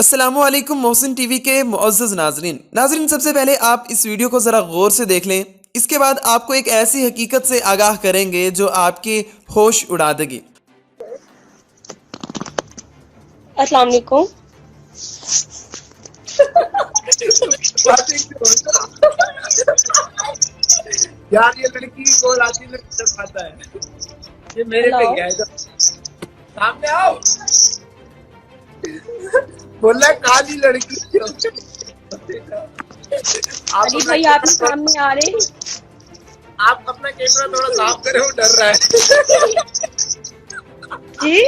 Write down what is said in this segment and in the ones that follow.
अस्सलामुअलैकुम मोहसिन टीवी के मुअज़्ज़ज़ नाज़रीन सबसे पहले आप इस वीडियो को ज़रा गौर से देख लें। इसके बाद आपको एक ऐसी हकीकत से आगाह करेंगे जो आपके होश उड़ा देगी। अस्सलाम वालेकुम। यार ये लड़की की कॉल आती है जब आता है, ये मेरे पे हेलो। क्या है? सामने आओ। बोल रहा है काली लड़की। आप अली अपना भाई आप ही कैमरा सामने आ रहे हैं। आप अपना कैमरा थोड़ा साफ करें, वो डर रहा है। जी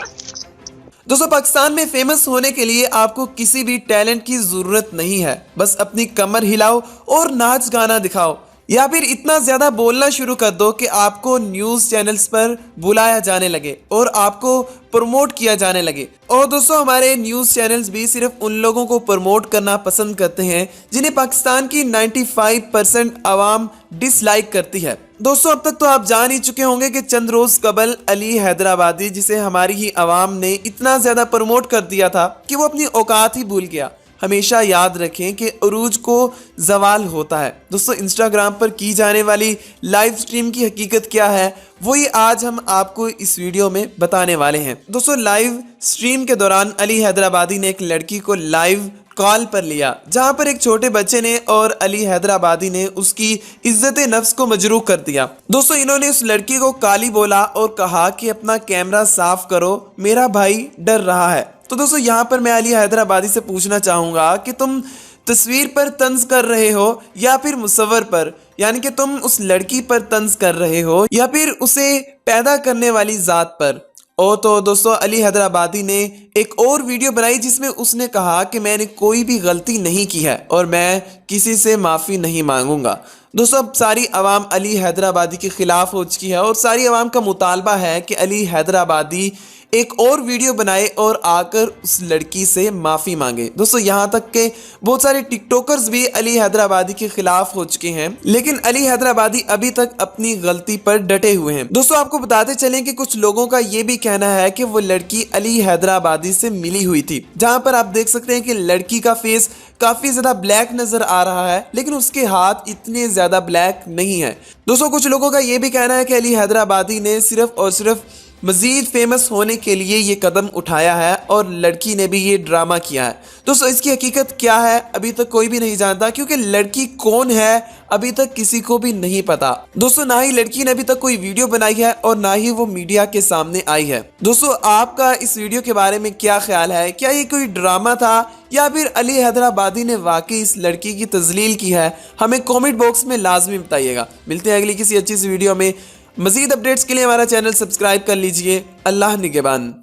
दोस्तों, पाकिस्तान में फेमस होने के लिए आपको किसी भी टैलेंट की ज़रूरत नहीं है। बस अपनी कमर हिलाओ और नाच गाना दिखाओ, या फिर इतना ज़्यादा बोलना शुरू कर दो कि आपको न्यूज़ चैनल्स पर बुलाया जाने लगे और आपको प्रमोट किया जाने लगे। और दोस्तों, हमारे न्यूज़ चैनल्स भी सिर्फ उन लोगों को प्रमोट करना पसंद करते हैं जिन्हें पाकिस्तान की 95% आवाम डिसलाइक करती है। दोस्तों, अब तक तो आप जान ही चुके होंगे कि चंद रोज कबल अली हैदराबादी, जिसे हमारी ही आवाम ने इतना ज्यादा प्रमोट कर दिया था कि वो अपनी औकात ही भूल गया। हमेशा याद रखें कि अरूज को जवाल होता है। दोस्तों, इंस्टाग्राम पर की जाने वाली लाइव स्ट्रीम की हकीकत क्या है, वो ये आज हम आपको इस वीडियो में बताने वाले हैं। दोस्तों, लाइव स्ट्रीम के दौरान अली हैदराबादी ने एक लड़की को लाइव कॉल पर लिया, जहां पर एक छोटे बच्चे ने और अली हैदराबादी ने उसकी इज्जत नफ्स को मजरूह कर दिया। दोस्तों, इन्होंने उस लड़की को काली बोला और कहा कि अपना कैमरा साफ करो, मेरा भाई डर रहा है। तो दोस्तों, यहाँ पर मैं अली हैदराबादी से पूछना चाहूंगा कि तुम तस्वीर पर तंज कर रहे हो या फिर मुसव्वर पर, यानी कि तुम उस लड़की पर तंज कर रहे हो या फिर उसे पैदा करने वाली जात पर। और तो दोस्तों, अली हैदराबादी ने एक और वीडियो बनाई जिसमें उसने कहा कि मैंने कोई भी गलती नहीं की है और मैं किसी से माफ़ी नहीं मांगूंगा। दोस्तों, अब सारी आवाम अली हैदराबादी के खिलाफ हो चुकी है और सारी आवाम का मुतालबा है कि अली हैदराबादी एक और वीडियो बनाए और आकर उस लड़की से माफ़ी मांगे। दोस्तों, यहाँ तक के बहुत सारे टिकटॉकर्स भी अली हैदराबादी के खिलाफ हो चुके हैं, लेकिन अली हैदराबादी अभी तक अपनी गलती पर डटे हुए हैं। दोस्तों, आपको बताते चलें कि कुछ लोगों का ये भी कहना है कि वो लड़की अली हैदराबादी से मिली हुई थी, जहां पर आप देख सकते हैं कि लड़की का फेस काफी ज्यादा ब्लैक नजर आ रहा है, लेकिन उसके हाथ इतने ज्यादा ब्लैक नहीं है। दोस्तों, कुछ लोगों का ये भी कहना है कि अली हैदराबादी ने सिर्फ और सिर्फ मजीद फेमस होने के लिए ये कदम उठाया है और लड़की ने भी ये ड्रामा किया है। दोस्तों, इसकी हकीकत क्या है अभी तक कोई भी नहीं जानता, क्योंकि लड़की कौन है अभी तक किसी को भी नहीं पता। दोस्तों, ना ही लड़की ने अभी तक कोई वीडियो बनाई है और ना ही वो मीडिया के सामने आई है। दोस्तों, आपका इस वीडियो के बारे में क्या ख्याल है? क्या ये कोई ड्रामा था या फिर अली हैदराबादी ने वाकई इस लड़की की तजलील की है? हमें कॉमेंट बॉक्स में लाजमी बताइएगा। मिलते हैं अगली किसी अच्छी सी वीडियो में। मजीद अपडेट्स के लिए हमारा चैनल सब्सक्राइब कर लीजिए। अल्लाह निगहबान।